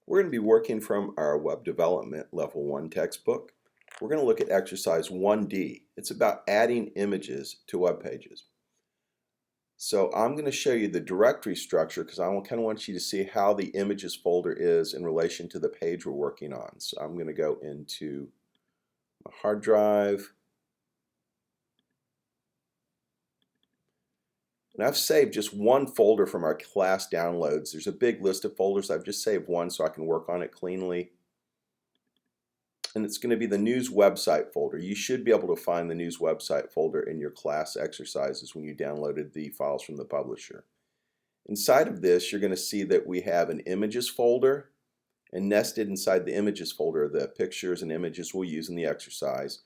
We're going to be working from our Web Development Level 1 textbook. We're going to look at exercise 1D. It's about adding images to web pages. So I'm going to show you the directory structure because I kind of want you to see how the images folder is in relation to the page we're working on. So I'm going to go into my hard drive. And I've saved just one folder from our class downloads. There's a big list of folders. I've just saved one so I can work on it cleanly. And it's going to be the news website folder. You should be able to find the news website folder in your class exercises when you downloaded the files from the publisher. Inside of this, you're going to see that we have an images folder, and nested inside the images folder are the pictures and images we'll use in the exercise.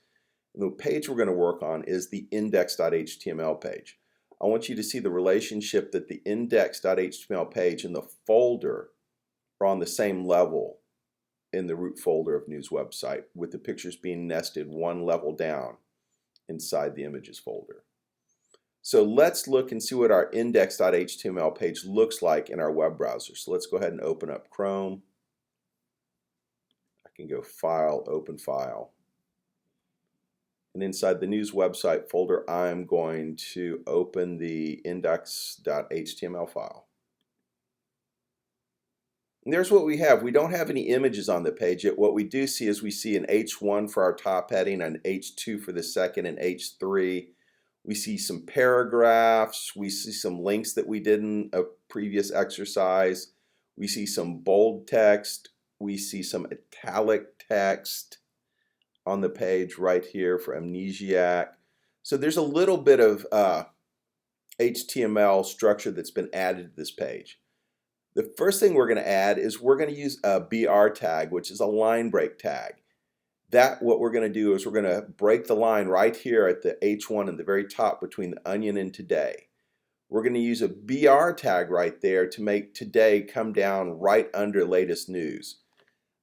And the page we're going to work on is the index.html page. I want you to see the relationship that the index.html page and the folder are on the same level in the root folder of news website, with the pictures being nested one level down inside the images folder. So let's look and see what our index.html page looks like in our web browser. So let's go ahead and open up Chrome. I can go File, Open File. And inside the news website folder, I'm going to open the index.html file. And there's what we have. We don't have any images on the page yet. What we do see is we see an H1 for our top heading, an H2 for the second, and H3. We see some paragraphs. We see some links that we did in a previous exercise. We see some bold text. We see some italic text on the page right here for amnesiac. So there's a little bit of HTML structure that's been added to this page. The first thing we're going to add is we're going to use a BR tag, which is a line break tag. What we're going to do is we're going to break the line right here at the H1 at the very top between the onion and today. We're going to use a BR tag right there to make today come down right under latest news.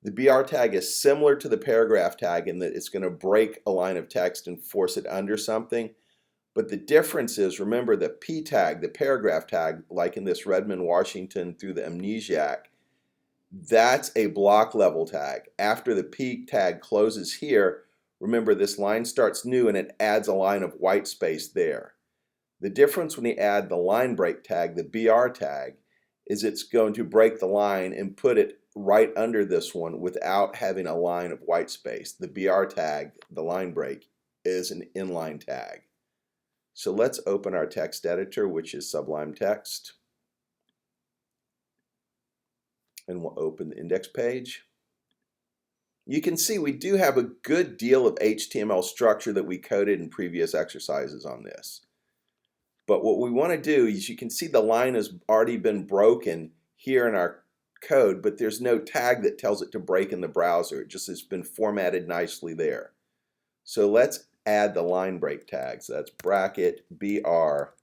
The BR tag is similar to the paragraph tag in that it's going to break a line of text and force it under something. But the difference is, remember, the P tag, the paragraph tag, like in this Redmond, Washington through the amnesiac, that's a block level tag. After the P tag closes here, remember this line starts new and it adds a line of white space there. The difference when you add the line break tag, the BR tag, is it's going to break the line and put it right under this one without having a line of white space. The BR tag, the line break, is an inline tag. So let's open our text editor, which is Sublime Text. And we'll open the index page. You can see we do have a good deal of HTML structure that we coded in previous exercises on this. But what we want to do is, you can see the line has already been broken here in our code, but there's no tag that tells it to break in the browser. It just has been formatted nicely there. So let's add the line break tag. So that's bracket BR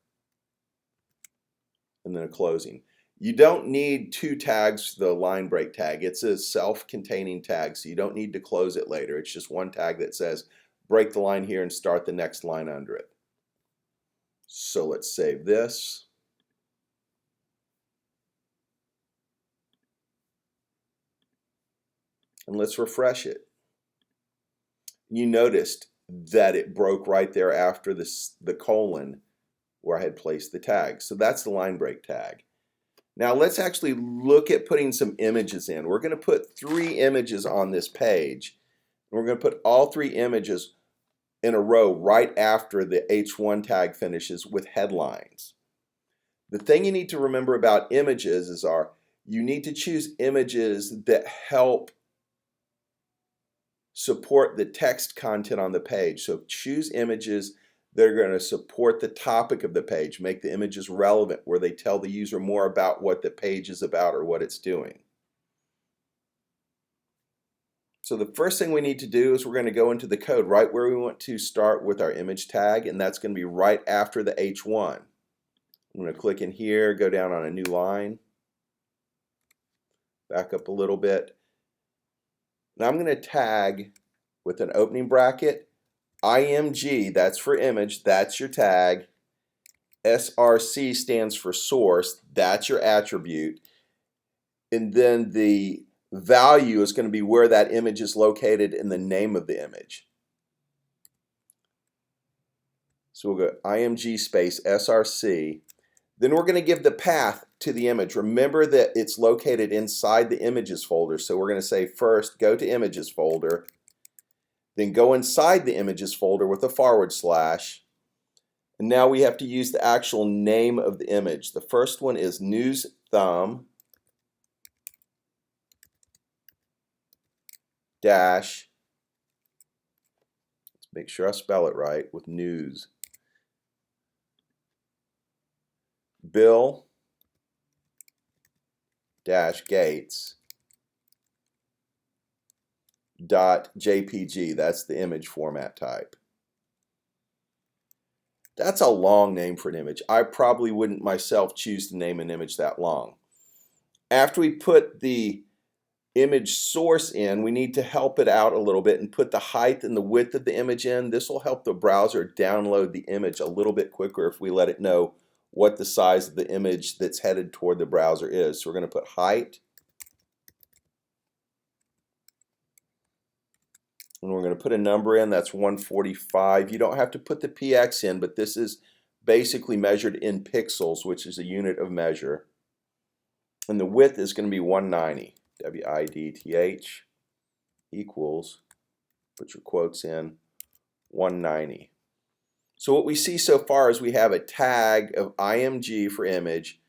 and then a closing. You don't need two tags for the line break tag. It's a self-containing tag, so you don't need to close it later. It's just one tag that says break the line here and start the next line under it. So let's save this. And let's refresh it. You noticed that it broke right there after the colon where I had placed the tag. So that's the line break tag. Now let's actually look at putting some images in. We're going to put 3 images on this page. And we're going to put all 3 images in a row right after the H1 tag finishes with headlines. The thing you need to remember about images is you need to choose images that help support the text content on the page. So choose images that are going to support the topic of the page, make the images relevant, where they tell the user more about what the page is about or what it's doing. So the first thing we need to do is we're going to go into the code right where we want to start with our image tag, and that's going to be right after the H1. I'm going to click in here, go down on a new line, back up a little bit. Now I'm going to tag with an opening bracket, IMG, that's for image, that's your tag. SRC stands for source, that's your attribute. And then the value is going to be where that image is located in the name of the image. So we'll go img space src. Then we're going to give the path to the image. Remember that it's located inside the images folder. So we're going to say first go to images folder, then go inside the images folder with a /. And now we have to use the actual name of the image. The first one is news thumb dash, let's make sure I spell it right with news, Bill dash Gates .jpg. That's the image format type. That's a long name for an image. I probably wouldn't myself choose to name an image that long. After we put the image source in, we need to help it out a little bit and put the height and the width of the image in. This will help the browser download the image a little bit quicker if we let it know what the size of the image that's headed toward the browser is. So we're going to put height, and we're going to put a number in. That's 145. You don't have to put the px in, but this is basically measured in pixels, which is a unit of measure. And the width is going to be 190. width equals, put your quotes in, 190. So what we see so far is we have a tag of img for image,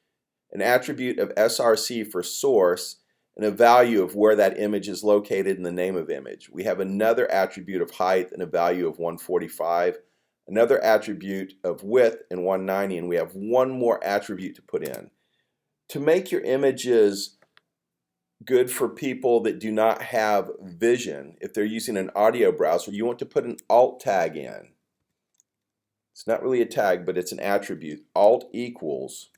an attribute of src for source, and a value of where that image is located in the name of image. We have another attribute of height and a value of 145, another attribute of width and 190, and we have one more attribute to put in. To make your images good for people that do not have vision, if they're using an audio browser, you want to put an alt tag in. It's not really a tag, but it's an attribute. Alt equals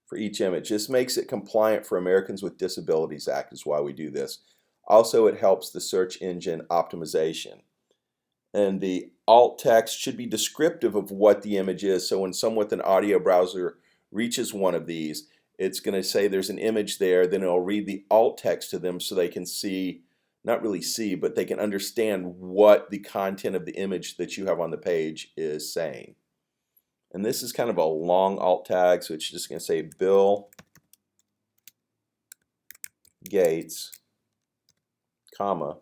for each image. This makes it compliant for Americans with Disabilities Act is why we do this. Also, it helps the search engine optimization. And the alt text should be descriptive of what the image is, so when someone with an audio browser reaches one of these, it's going to say there's an image there, then it'll read the alt text to them so they can see, not really see, but they can understand what the content of the image that you have on the page is saying. And this is kind of a long alt tag, so it's just going to say Bill Gates, comma,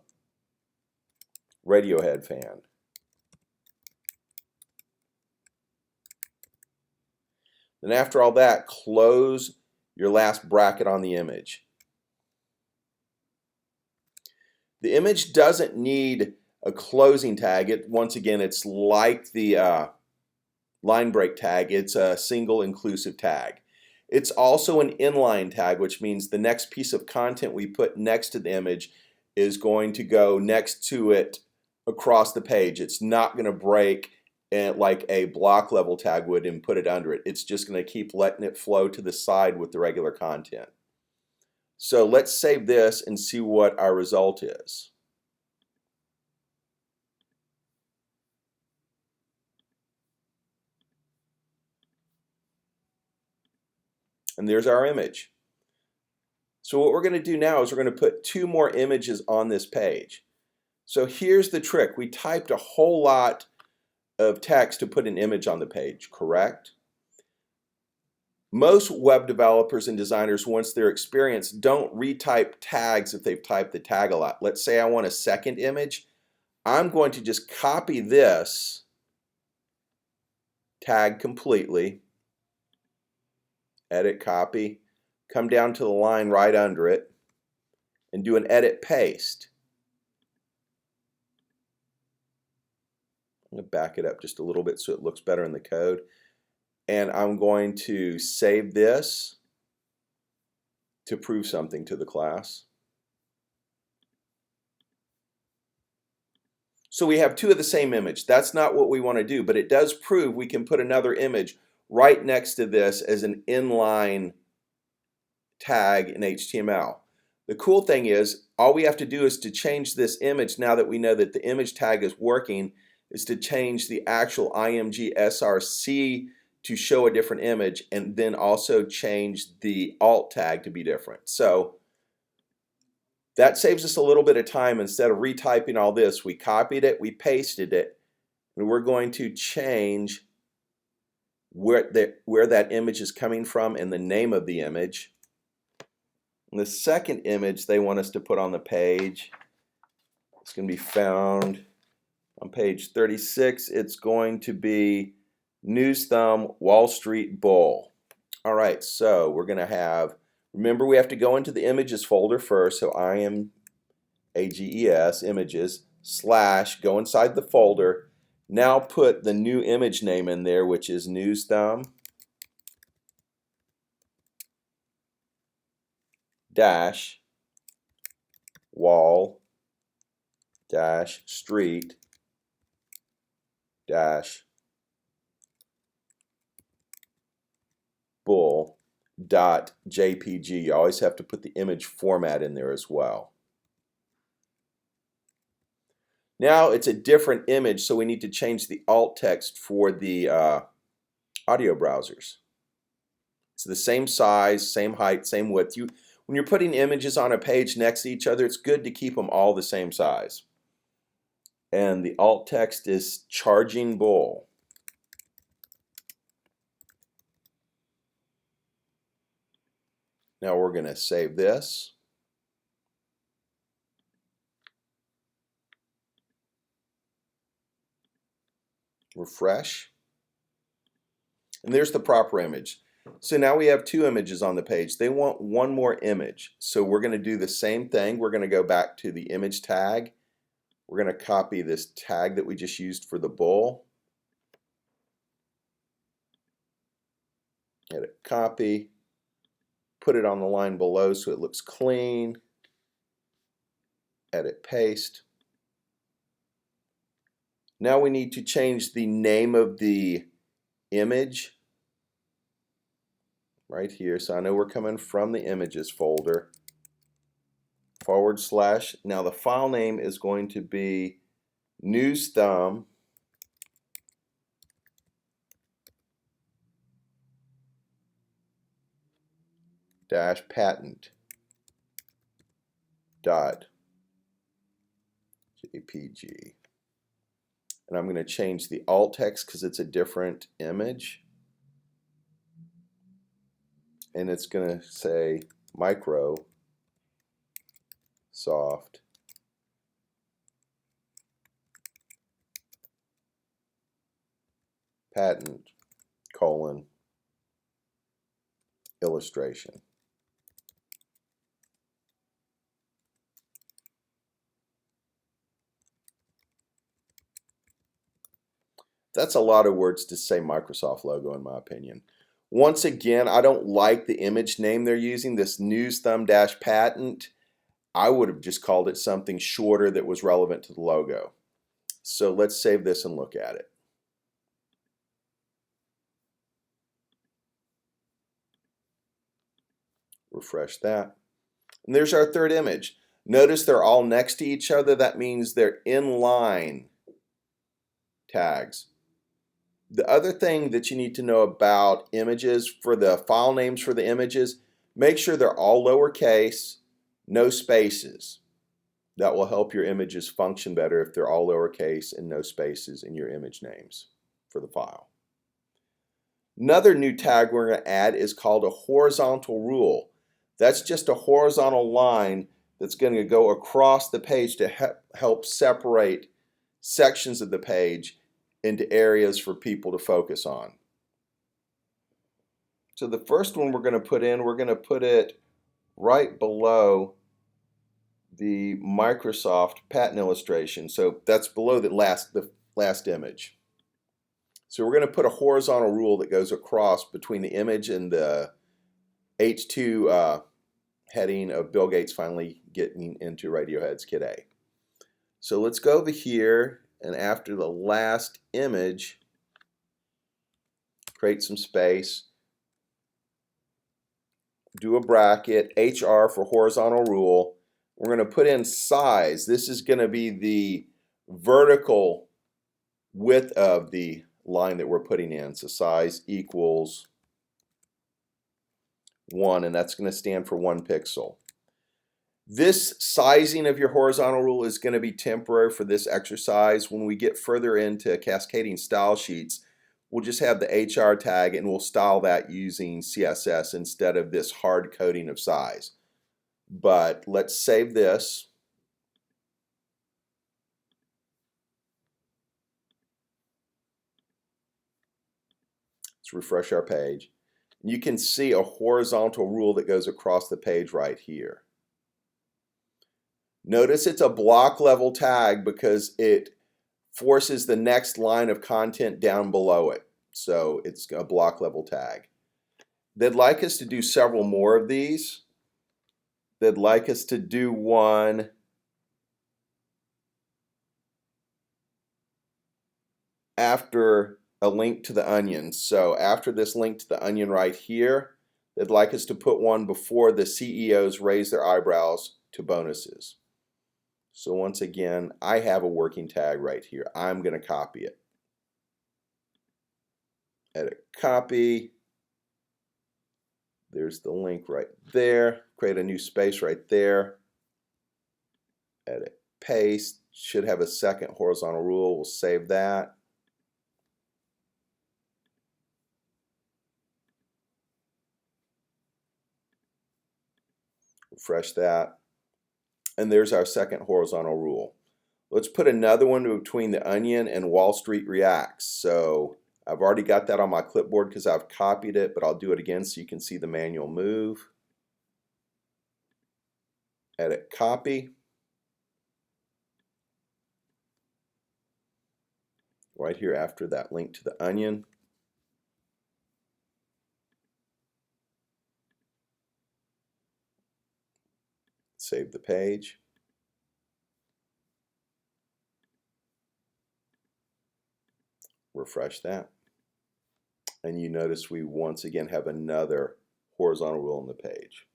Radiohead fan. Then after all that, close your last bracket on the image. The image doesn't need a closing tag. Once again, it's like the line break tag. It's a single inclusive tag. It's also an inline tag, which means the next piece of content we put next to the image is going to go next to it across the page. It's not going to break like a block level tag would and put it under it. It's just going to keep letting it flow to the side with the regular content. So let's save this and see what our result is. And there's our image. So what we're going to do now is we're going to put two more images on this page. So here's the trick. We typed a whole lot of text to put an image on the page, correct? Most web developers and designers, once they're experienced, don't retype tags if they've typed the tag a lot. Let's say I want a second image. I'm going to just copy this tag completely, edit, copy, come down to the line right under it, and do an edit, paste. I'm going to back it up just a little bit so it looks better in the code. And I'm going to save this to prove something to the class. So we have two of the same image. That's not what we want to do, but it does prove we can put another image right next to this as an inline tag in HTML. The cool thing is, all we have to do is to change this image, now that we know that the image tag is working, is to change the actual img src to show a different image, and then also change the alt tag to be different. So that saves us a little bit of time. Instead of retyping all this, we copied it, we pasted it, and we're going to change where that image is coming from and the name of the image. And the second image they want us to put on the page, it's going to be found on page 36. It's going to be News Thumb Wall Street Bull. All right, so we're going to have, remember we have to go into the images folder first, so IMAGES, images, / go inside the folder. Now put the new image name in there, which is News Thumb dash wall dash street dash bull.jpg. You always have to put the image format in there as well. Now it's a different image, so we need to change the alt text for the audio browsers. It's the same size, same height, same width. When you're putting images on a page next to each other, it's good to keep them all the same size. And the alt text is Charging Bull. Now we're going to save this. Refresh. And there's the proper image. So now we have two images on the page. They want one more image. So we're going to do the same thing. We're going to go back to the image tag. We're going to copy this tag that we just used for the bull. Edit copy. Put it on the line below so it looks clean. Edit paste. Now we need to change the name of the image right here. So I know we're coming from the images folder. / Now the file name is going to be News Thumb dash patent dot jpg. And I'm going to change the alt text because it's a different image. And it's going to say Microsoft patent : illustration. That's a lot of words to say Microsoft logo, in my opinion. Once again, I don't like the image name they're using, this News Thumb dash patent. I would have just called it something shorter that was relevant to the logo. So let's save this and look at it. Refresh that. And there's our third image. Notice they're all next to each other. That means they're inline tags. The other thing that you need to know about images, for the file names for the images, make sure they're all lowercase, no spaces. That will help your images function better if they're all lowercase and no spaces in your image names for the file. Another new tag we're going to add is called a horizontal rule. That's just a horizontal line that's going to go across the page to help separate sections of the page into areas for people to focus on. So the first one we're going to put it right below the Microsoft patent illustration. So that's below the last image. So we're going to put a horizontal rule that goes across between the image and the H2 heading of Bill Gates finally getting into Radiohead's Kid A. So let's go over here, and after the last image, create some space, do a bracket, HR for horizontal rule. We're going to put in size. This is going to be the vertical width of the line that we're putting in. So size equals 1, and that's going to stand for 1 pixel. This sizing of your horizontal rule is going to be temporary for this exercise. When we get further into cascading style sheets, we'll just have the HR tag and we'll style that using CSS instead of this hard coding of size. But let's save this. Let's refresh our page. You can see a horizontal rule that goes across the page right here. Notice it's a block level tag because it forces the next line of content down below it. So it's a block level tag. They'd like us to do several more of these. They'd like us to do one after a link to the onion. So after this link to the onion right here, they'd like us to put one before the CEOs raise their eyebrows to bonuses. So once again, I have a working tag right here. I'm going to copy it. Edit copy. There's the link right there. Create a new space right there. Edit paste. Should have a second horizontal rule. We'll save that. Refresh that. And there's our second horizontal rule. Let's put another one between the onion and Wall Street Reacts. So I've already got that on my clipboard because I've copied it, but I'll do it again so you can see the manual move. Edit copy. Right here after that link to the onion. Save the page. Refresh that. And you notice we once again have another horizontal rule on the page.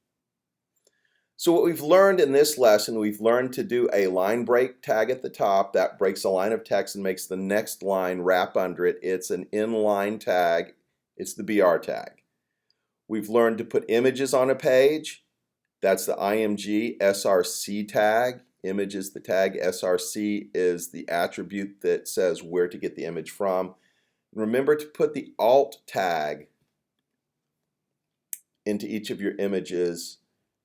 So what we've learned in this lesson, we've learned to do a line break tag at the top. That breaks a line of text and makes the next line wrap under it. It's an inline tag. It's the BR tag. We've learned to put images on a page. That's the IMG SRC tag. Image is the tag. SRC is the attribute that says where to get the image from. Remember to put the alt tag into each of your images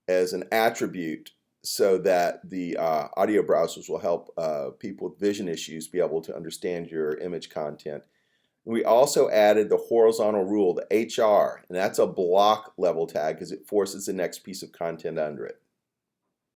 as an attribute so that the audio browsers will help people with vision issues be able to understand your image content. We also added the horizontal rule, the HR, and that's a block level tag because it forces the next piece of content under it.